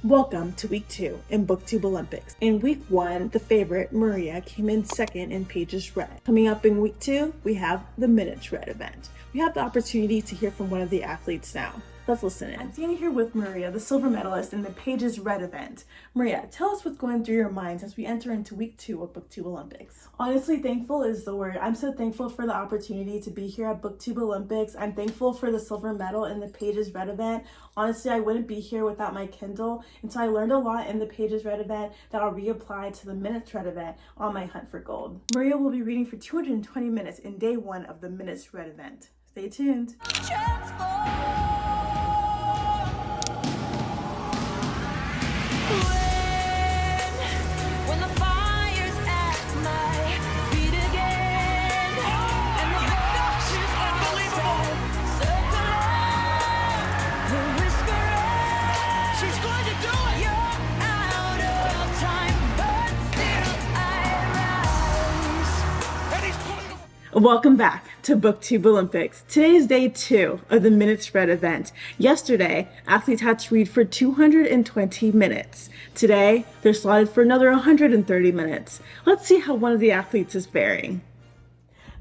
Welcome to week 2 in BookTube Olympics. In week 1, the favorite, Maria, came in second in pages read. Coming up in week 2, we have the minutes read event. We have the opportunity to hear from one of the athletes now. Let's listen in. I'm standing here with Maria, the silver medalist in the pages read event. Maria, tell us what's going through your mind as we enter into week 2 of BookTube Olympics. Honestly, thankful is the word. I'm so thankful for the opportunity to be here at BookTube Olympics. I'm thankful for the silver medal in the pages read event. Honestly, I wouldn't be here without my Kindle, and so I learned a lot in the pages read event that I'll reapply to the minutes read event on my hunt for gold. Maria will be reading for 220 minutes in day 1 of the minutes read event. Stay tuned. Welcome back to BookTube Olympics. Today is day 2 of the minutes read event. Yesterday, athletes had to read for 220 minutes. Today, they're slotted for another 130 minutes. Let's see how one of the athletes is faring.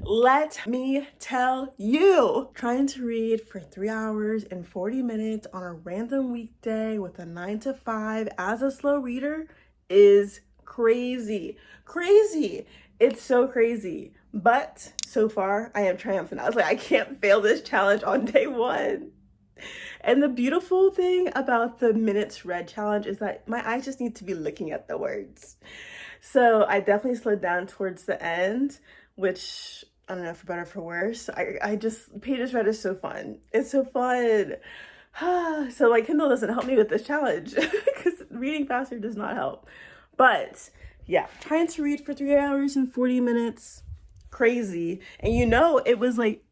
Let me tell you, trying to read for 3 hours and 40 minutes on a random weekday with a 9 to 5 as a slow reader is crazy. Crazy. It's so crazy. But so far, I am triumphant. I was like, I can't fail this challenge on day 1. And the beautiful thing about the minutes read challenge is that my eyes just need to be looking at the words. So I definitely slowed down towards the end, which I don't know, for better or for worse. I just, pages read is so fun. It's so fun. So my Kindle doesn't help me with this challenge because reading faster does not help. But yeah, trying to read for 3 hours and 40 minutes. Crazy. And you know, it was like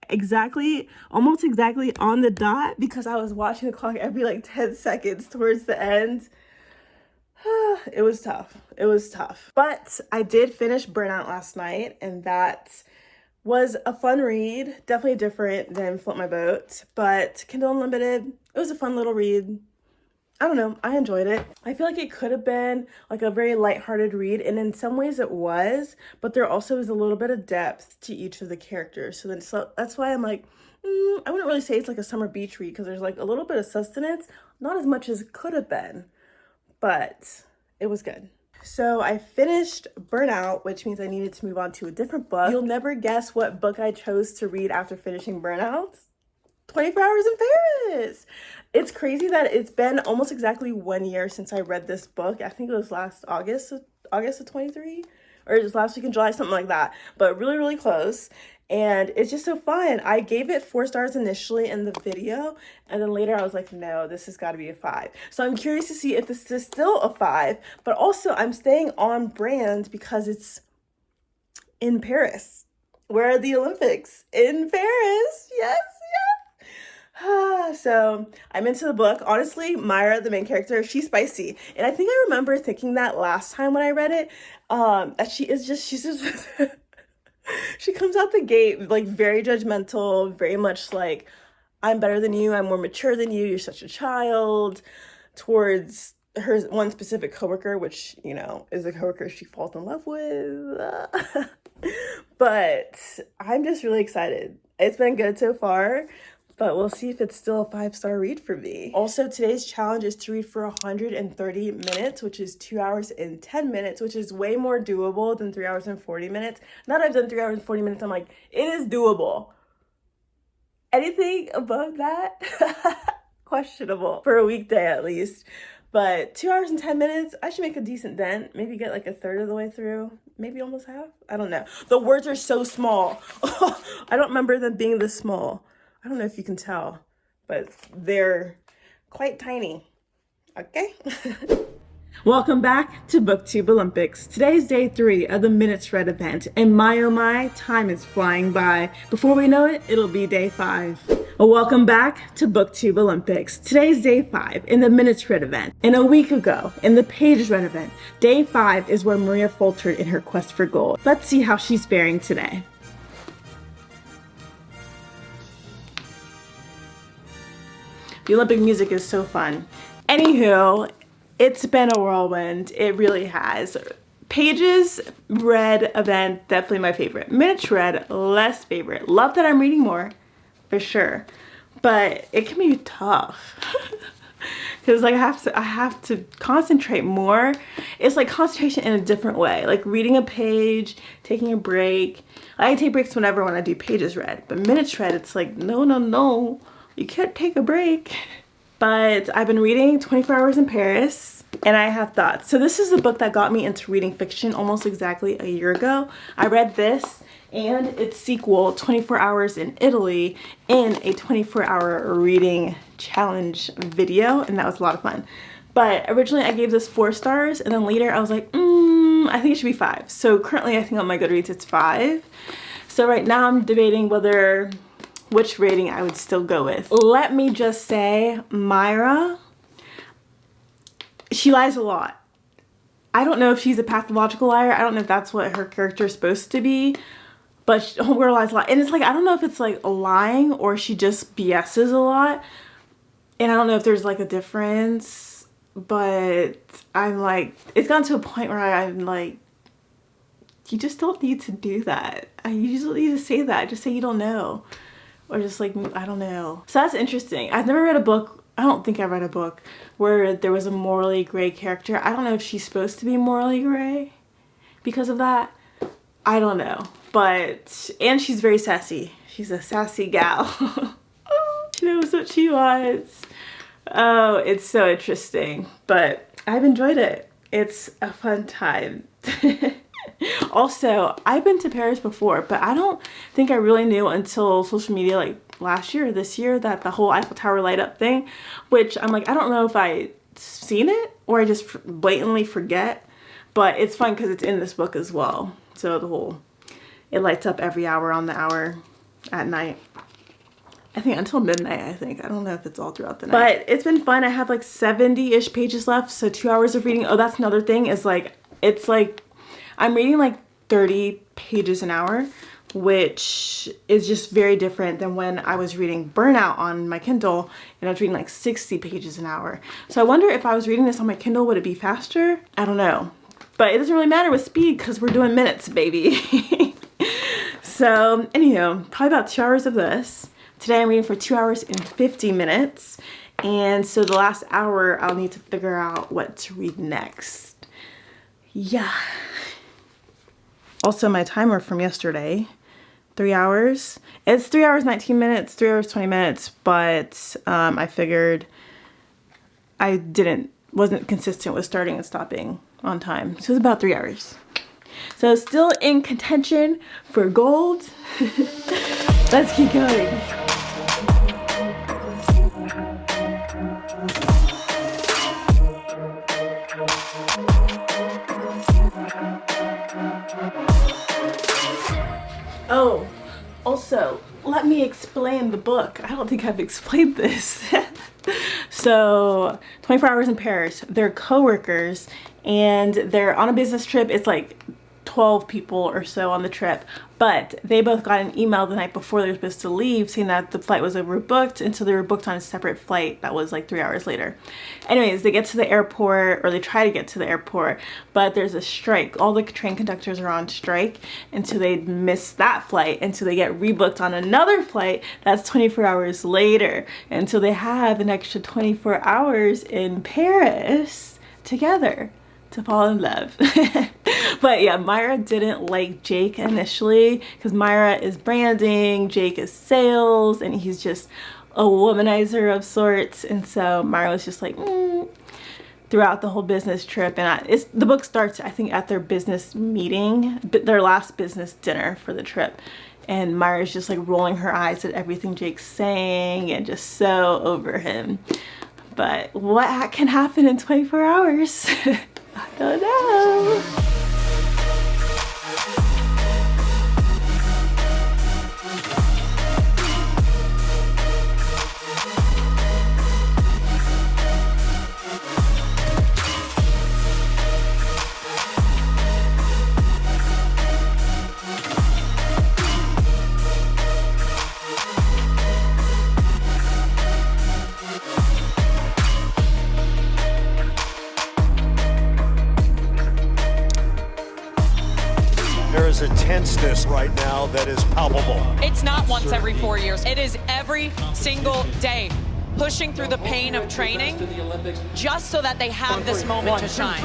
almost exactly on the dot because I was watching the clock every like 10 seconds towards the end. It was tough. It was tough. But I did finish Burnout last night, and that was a fun read. Definitely different than Float My Boat, but Kindle Unlimited, it was a fun little read. I don't know, I enjoyed it. I feel like it could have been like a very lighthearted read, and in some ways it was, but there also is a little bit of depth to each of the characters. So that's why I'm like, I wouldn't really say it's like a summer beach read because there's like a little bit of sustenance, not as much as it could have been, but it was good. So I finished Burnout, which means I needed to move on to a different book. You'll never guess what book I chose to read after finishing Burnout. 24 Hours in Paris. It's crazy that it's been almost exactly 1 year since I read this book. I think it was last August of 23, or it was last week in July, something like that, but really, really close. And it's just so fun. I gave it 4 stars initially in the video, and then later I was like, no, this has got to be a 5. So I'm curious to see if this is still a 5, but also I'm staying on brand because it's in Paris. Where are the Olympics? In Paris. Yes. So I'm into the book. Honestly, Myra, the main character, she's spicy. And I think I remember thinking that last time when I read it, that she's just, she comes out the gate like very judgmental, very much like, I'm better than you, I'm more mature than you, you're such a child, towards her one specific coworker, which, you know, is a coworker she falls in love with. But I'm just really excited. It's been good so far, but we'll see if it's still a 5-star read for me. Also, today's challenge is to read for 130 minutes, which is 2 hours and 10 minutes, which is way more doable than 3 hours and 40 minutes. Now that I've done 3 hours and 40 minutes, I'm like, it is doable. Anything above that, questionable for a weekday at least. But 2 hours and 10 minutes, I should make a decent dent. Maybe get like a third of the way through. Maybe almost half. I don't know. The words are so small. I don't remember them being this small. I don't know if you can tell, but they're quite tiny. Okay. Welcome back to BookTube Olympics. Today's day 3 of the minutes read event, and my oh my, time is flying by. Before we know it, it'll be day 5. Welcome back to BookTube Olympics. Today's day 5 in the minutes read event, and a week ago in the pages read event. Day 5 is where Maria faltered in her quest for gold. Let's see how she's faring today. The Olympic music is so fun. Anywho, It's been a whirlwind. It really has. Pages read event, definitely my favorite. Minutes read, less favorite. Love that I'm reading more, for sure. But it can be tough. Because like I have to concentrate more. It's like concentration in a different way. Like reading a page, taking a break. I take breaks whenever when I do pages read. But minutes read, it's like, no. You can't take a break. But I've been reading 24 Hours in Paris. And I have thoughts. So this is the book that got me into reading fiction almost exactly a year ago. I read this and its sequel, 24 Hours in Italy, in a 24-hour reading challenge video, and that was a lot of fun. But originally I gave this 4 stars, and then later I was like, I think it should be 5. So currently I think on my Goodreads it's 5. So right now I'm debating which rating I would still go with. Let me just say, Myra, she lies a lot. I don't know if she's a pathological liar. I don't know if that's what her character is supposed to be. But Homegirl lies a lot. And it's like, I don't know if it's like lying or she just BS's a lot. And I don't know if there's like a difference. But I'm like, it's gotten to a point where I'm like, you just don't need to do that. You just don't need to say that. Just say you don't know. Or just like, I don't know. So that's interesting. I've never read a book. I don't think I read a book where there was a morally gray character. I don't know if she's supposed to be morally gray because of that. I don't know. But, and she's very sassy. She's a sassy gal. She knows what she wants. Oh, it's so interesting. But I've enjoyed it. It's a fun time. Also, I've been to Paris before, but I don't think I really knew until social media like last year or this year that the whole Eiffel Tower light up thing, which I'm like, I don't know if I seen it or I just blatantly forget, but it's fun because it's in this book as well. So it lights up every hour on the hour at night. I think until midnight, I think. I don't know if it's all throughout the night. But it's been fun. I have like 70-ish pages left, so 2 hours of reading. Oh, that's another thing is like, it's like, I'm reading like 30 pages an hour, which is just very different than when I was reading Burnout on my Kindle and I was reading like 60 pages an hour. So I wonder if I was reading this on my Kindle, would it be faster? I don't know. But it doesn't really matter with speed because we're doing minutes, baby. So anyhow, probably about 2 hours of this. Today I'm reading for 2 hours and 50 minutes. And so the last hour I'll need to figure out what to read next. Yeah. Also my timer from yesterday, 3 hours. It's 3 hours 19 minutes, 3 hours 20 minutes, but I figured I wasn't consistent with starting and stopping on time. So it's about 3 hours. So still in contention for gold. Let's keep going. Oh, also, let me explain the book. I don't think I've explained this. So, 24 Hours in Paris, they're co-workers and they're on a business trip. It's like 12 people or so on the trip, but they both got an email the night before they were supposed to leave saying that the flight was overbooked, and so they were booked on a separate flight that was like 3 hours later. Anyways, they get to the airport, or they try to get to the airport, but there's a strike. All the train conductors are on strike, and so they miss that flight, and so they get rebooked on another flight that's 24 hours later, and so they have an extra 24 hours in Paris together to fall in love. But yeah, Myra didn't like Jake initially because Myra is branding, Jake is sales, and he's just a womanizer of sorts. And so Myra was just like, throughout the whole business trip. And the book starts, I think, at their business meeting, their last business dinner for the trip. And Myra's just like rolling her eyes at everything Jake's saying and just so over him. But what can happen in 24 hours? I don't know. There's a tenseness right now that is palpable. It's not once every 4 years. It is every single day, pushing through the pain of training just so that they have this moment to shine.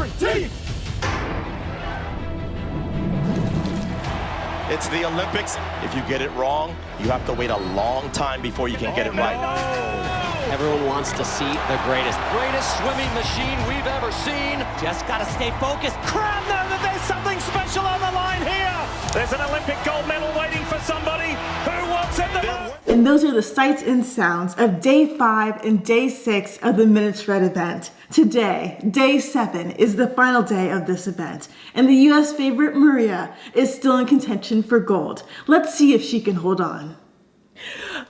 It's the Olympics. If you get it wrong, you have to wait a long time before you can get it right. Everyone wants to see the greatest. Greatest swimming machine we've ever seen. Just got to stay focused. Crab know that there's something special on the line here. There's an Olympic gold medal waiting for somebody who wants it the most. And those are the sights and sounds of day 5 and day 6 of the Minutes Read event. Today, day 7, is the final day of this event, and the US favorite Maria is still in contention for gold. Let's see if she can hold on.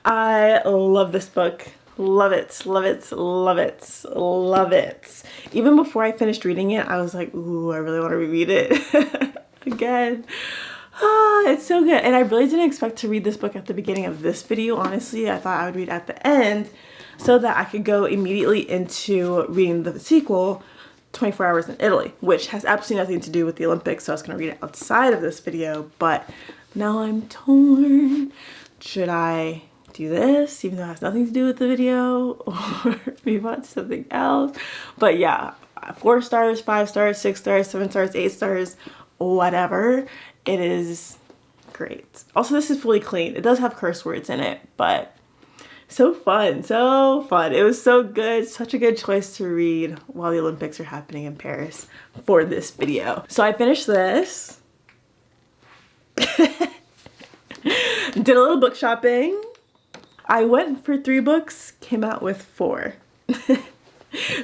I love this book. Love it, love it, love it, love it. Even before I finished reading it, I was like, ooh, I really want to reread it again. It's so good. And I really didn't expect to read this book at the beginning of this video, honestly. I thought I would read at the end so that I could go immediately into reading the sequel, 24 Hours in Italy, which has absolutely nothing to do with the Olympics, so I was going to read it outside of this video. But now I'm torn. Should I do this, even though it has nothing to do with the video, or move on to something else? But yeah, 4 stars, 5 stars, 6 stars, 7 stars, 8 stars, whatever. It is great. Also, this is fully clean. It does have curse words in it, but so fun, so fun. It was so good. Such a good choice to read while the Olympics are happening in Paris for this video. So I finished this. Did a little book shopping. I went for 3 books, came out with 4.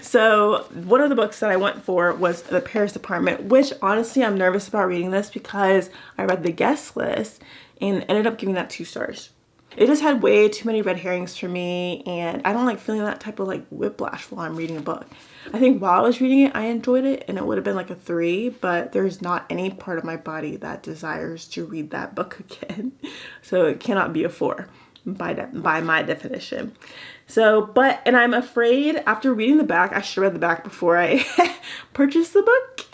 So one of the books that I went for was The Paris Apartment, which honestly I'm nervous about reading this because I read the guest list and ended up giving that 2 stars. It just had way too many red herrings for me, and I don't like feeling that type of like whiplash while I'm reading a book. I think while I was reading it, I enjoyed it and it would have been like a 3, but there's not any part of my body that desires to read that book again. So it cannot be a 4 by my definition. So, and I'm afraid after reading the back, I should have read the back before I purchased the book.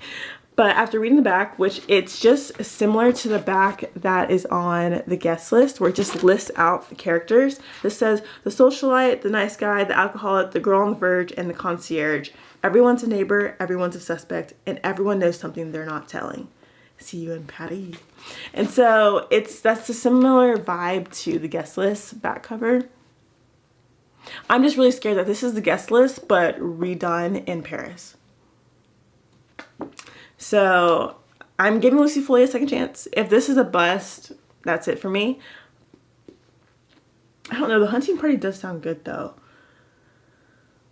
But after reading the back, which it's just similar to the back that is on the guest list, where it just lists out the characters. This says the socialite, the nice guy, the alcoholic, the girl on the verge, and the concierge. Everyone's a neighbor, everyone's a suspect, and everyone knows something they're not telling. See you in Paris. And so that's a similar vibe to the guest list back cover. I'm just really scared that this is the guest list, but redone in Paris. So I'm giving Lucy Foley a second chance. If this is a bust, that's it for me. I don't know. The Hunting Party does sound good though.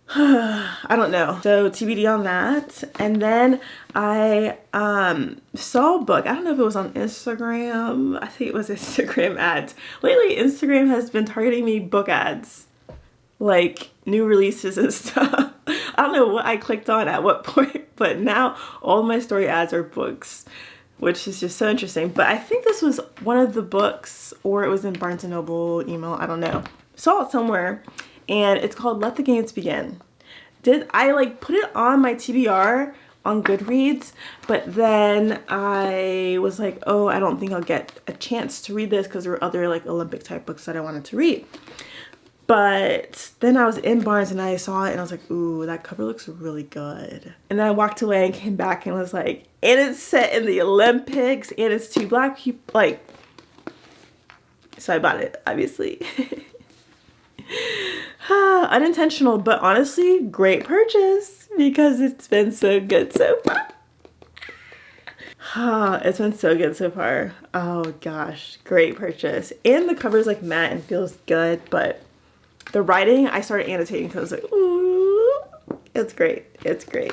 I don't know. So TBD on that. And then I saw a book. I don't know if it was on Instagram. I think it was Instagram ads. Lately, Instagram has been targeting me book ads. Like new releases and stuff. I don't know what I clicked on at what point, but now all my story ads are books, which is just so interesting. But I think this was one of the books, or it was in Barnes & Noble email, I don't know. Saw it somewhere, and it's called Let the Games Begin. Did I like put it on my TBR on Goodreads, but then I was like, oh, I don't think I'll get a chance to read this because there were other like Olympic type books that I wanted to read. But then I was in Barnes and I saw it and I was like, ooh, that cover looks really good. And then I walked away and came back and was like, and it's set in the Olympics and it's 2 black people, like, so I bought it, obviously. Unintentional, but honestly, great purchase because it's been so good so far. It's been so good so far. Oh gosh, great purchase. And the cover's like matte and feels good, but the writing, I started annotating because I was like, ooh, it's great. It's great.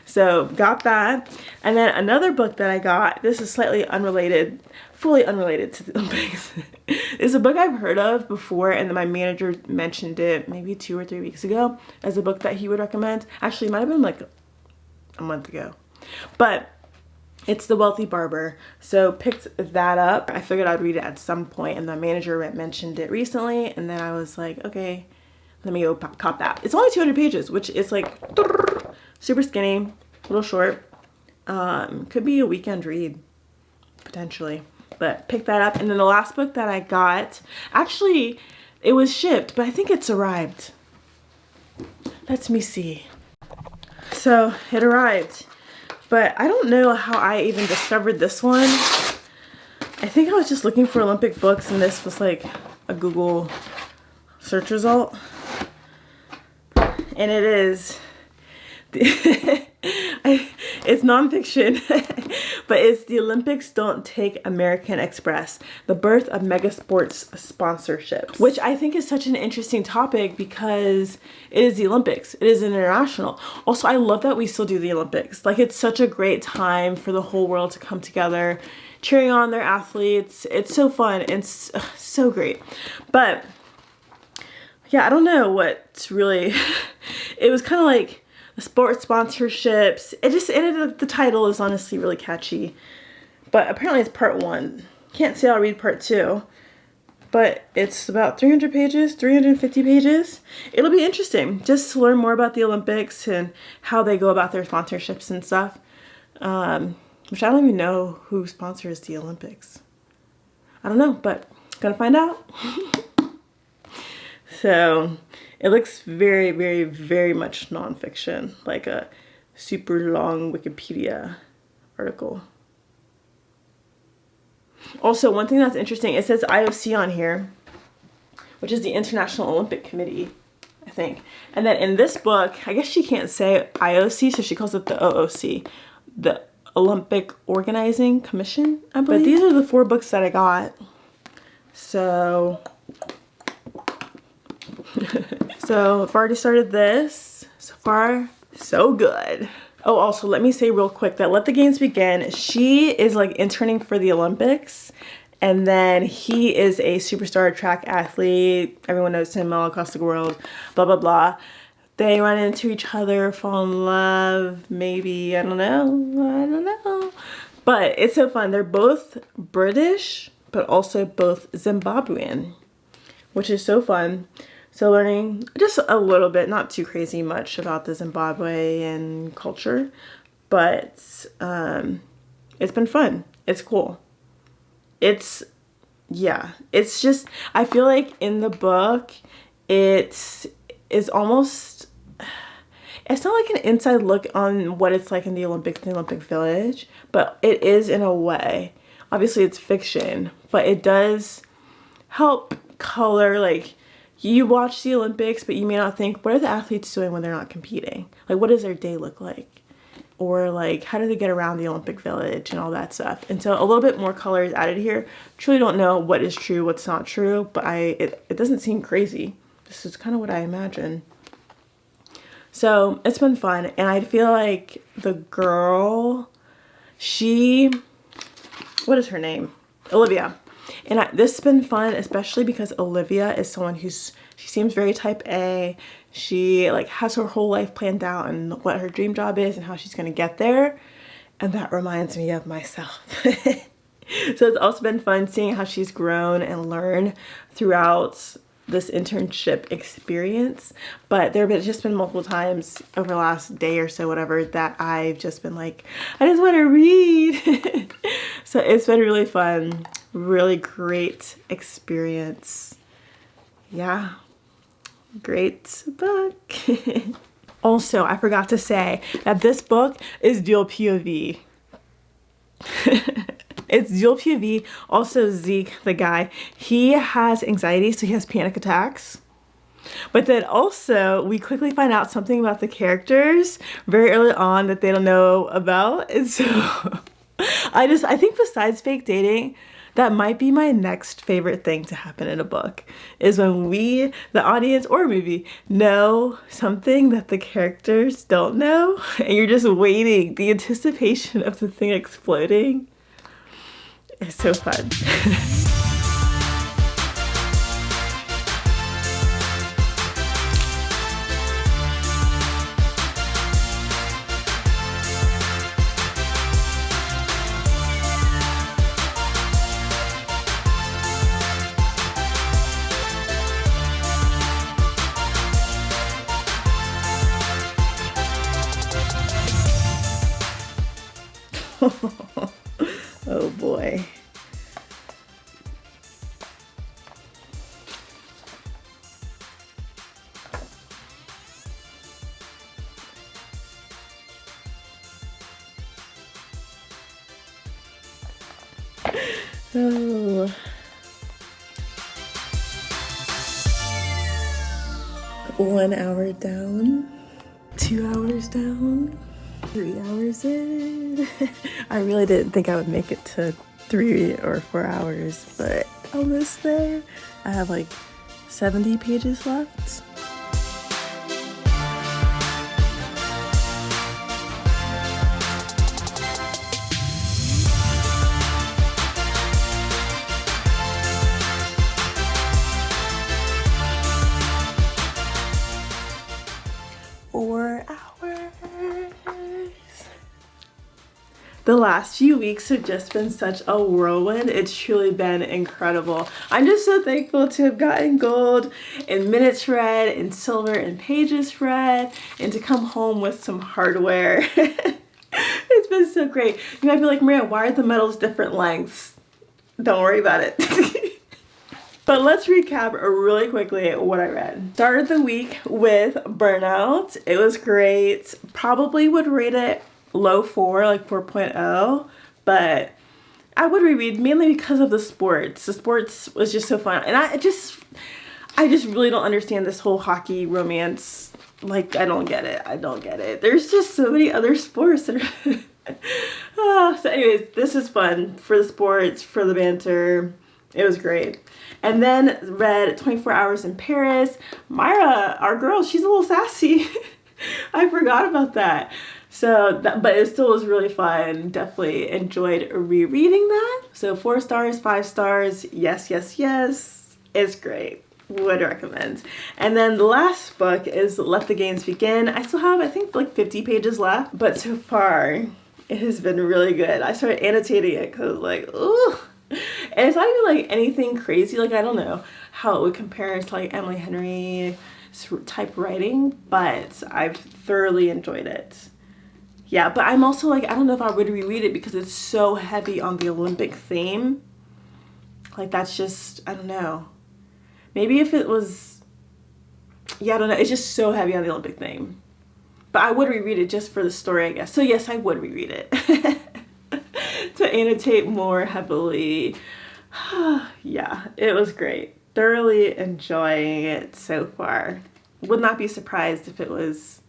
So got that. And then another book that I got, this is slightly unrelated, fully unrelated to the Olympics. It's a book I've heard of before, and then my manager mentioned it maybe 2 or 3 weeks ago as a book that he would recommend. Actually, it might have been like a month ago. But it's The Wealthy Barber. So picked that up. I figured I'd read it at some point, and the manager mentioned it recently, and then I was like, okay, let me go cop that. It's only 200 pages, which is like super skinny, a little short. Could be a weekend read, potentially. But pick that up. And then the last book that I got, actually, it was shipped, but I think it's arrived. Let me see. So it arrived, but I don't know how I even discovered this one. I think I was just looking for Olympic books and this was like a Google search result. And it is, it's nonfiction, but it's The Olympics Don't Take American Express, the birth of mega sports sponsorships, which I think is such an interesting topic because it is the Olympics. It is international. Also, I love that we still do the Olympics. Like, it's such a great time for the whole world to come together, cheering on their athletes. It's so fun and so great. But yeah, I don't know what's really, it was kind of like the sports sponsorships. The title is honestly really catchy, but apparently it's part 1. Can't say I'll read part 2, but it's about 300 pages, 350 pages. It'll be interesting just to learn more about the Olympics and how they go about their sponsorships and stuff. Which I don't even know who sponsors the Olympics. I don't know, but gonna find out. So it looks very, very, very much nonfiction, like a super long Wikipedia article. Also, one thing that's interesting, it says IOC on here, which is the International Olympic Committee, I think. And then in this book, I guess she can't say IOC, so she calls it the OOC, the Olympic Organizing Commission, I believe. But these are the 4 books that I got. So so I've already started this. So far, so good. Oh, also let me say real quick that Let the Games Begin, she is like interning for the Olympics, and then he is a superstar track athlete. Everyone knows him all across the world, blah, blah, blah. They run into each other, fall in love, maybe, I don't know. But it's so fun. They're both British, but also both Zimbabwean, which is so fun. So learning just a little bit, not too crazy much about the Zimbabwean culture, but it's been fun. It's cool. It's just, I feel like in the book, it is almost, it's not like an inside look on what it's like in the Olympics, the Olympic Village, but it is in a way. Obviously it's fiction, but it does help color, like, you watch the Olympics, but you may not think, what are the athletes doing when they're not competing? Like, what does their day look like? Or like, how do they get around the Olympic Village and all that stuff? And so a little bit more color is added here. Truly don't know what is true, what's not true, but it doesn't seem crazy. This is kind of what I imagine. So it's been fun. And I feel like the girl, what is her name? Olivia. And this has been fun, especially because Olivia is someone she seems very type A. She like has her whole life planned out and what her dream job is and how she's going to get there. And that reminds me of myself. So it's also been fun seeing how she's grown and learned throughout this internship experience. But there have just been multiple times over the last day or so, whatever, that I've just been like, I just want to read. So it's been really fun. Really great experience. Yeah, great book. Also, I forgot to say that this book is dual POV. It's dual POV. Also, Zeke, the guy, he has anxiety, so he has panic attacks. But then also, we quickly find out something about the characters very early on that they don't know about. And so I think besides fake dating, that might be my next favorite thing to happen in a book, is when we, the audience or movie, know something that the characters don't know, and you're just waiting. The anticipation of the thing exploding is so fun. Oh boy. So 1 hour down, 2 hours down, 3 hours in. I really didn't think I would make it to 3 or 4 hours, but almost there. I have like 70 pages left. The last few weeks have just been such a whirlwind. It's truly been incredible. I'm just so thankful to have gotten gold in minutes read, in silver and pages read, and to come home with some hardware. It's been so great. You might be like, Maria, why are the medals different lengths? Don't worry about it. But let's recap really quickly what I read. Started the week with Burnout. It was great. Probably would rate it low 4, like 4.0, but I would reread mainly because of the sports. The sports was just so fun. And I just really don't understand this whole hockey romance. Like, I don't get it. I don't get it. There's just so many other sports that are so anyways, this is fun for the sports, for the banter. It was great. And then read 24 Hours in Paris. Myra, our girl, she's a little sassy. I forgot about that. So, but it still was really fun. Definitely enjoyed rereading that. So 4 stars, 5 stars. Yes, yes, yes. It's great. Would recommend. And then the last book is Let the Games Begin. I still have, I think, like 50 pages left. But so far, it has been really good. I started annotating it because like, ooh. And it's not even like anything crazy. Like, I don't know how it would compare to like Emily Henry type writing, but I've thoroughly enjoyed it. Yeah, but I'm also like, I don't know if I would reread it because it's so heavy on the Olympic theme. Like, that's just, I don't know. Maybe if it was, yeah, I don't know. It's just so heavy on the Olympic theme. But I would reread it just for the story, I guess. So yes, I would reread it. To annotate more heavily. Yeah, it was great. Thoroughly enjoying it so far. Would not be surprised if it was,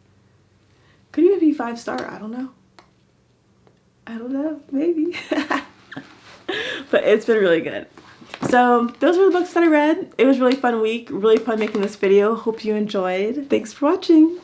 could even be 5 star, I don't know. I don't know, maybe. But it's been really good. So those were the books that I read. It was a really fun week, really fun making this video. Hope you enjoyed. Thanks for watching.